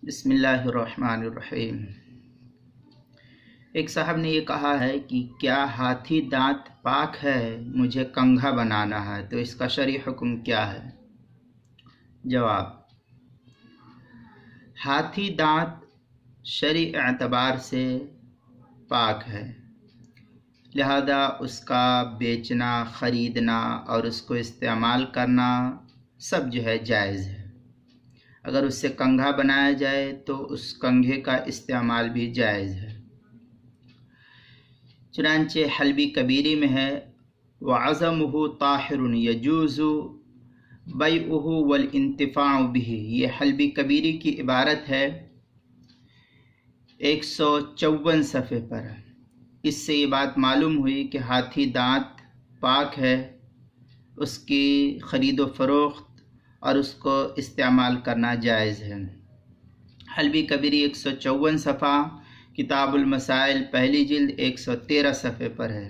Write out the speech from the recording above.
بسم اللہ الرحمن الرحیم۔ ایک صاحب نے یہ کہا ہے کہ کیا ہاتھی دانت پاک ہے؟ مجھے کنگھا بنانا ہے، تو اس کا شرعی حکم کیا ہے؟ جواب: ہاتھی دانت شرعی اعتبار سے پاک ہے، لہذا اس کا بیچنا، خریدنا اور اس کو استعمال کرنا سب جائز ہے۔ اگر اس سے کنگھا بنایا جائے تو اس کنگھے کا استعمال بھی جائز ہے۔ چنانچہ حلبی کبیری میں ہے وَعَظَمُهُ طَاهِرٌ يَجُوزُ بَيْعُهُ وَالْإِنْتِفَاعُ بِهِ۔ یہ حلبی کبیری کی عبارت ہے 154 صفحے پر۔ اس سے یہ بات معلوم ہوئی کہ ہاتھی دانت پاک ہے، اس کی خرید و فروخت اور اس کو استعمال کرنا جائز ہے۔ حلبی کبیری 154 صفحہ، کتاب المسائل پہلی جلد 113 صفحے پر ہے۔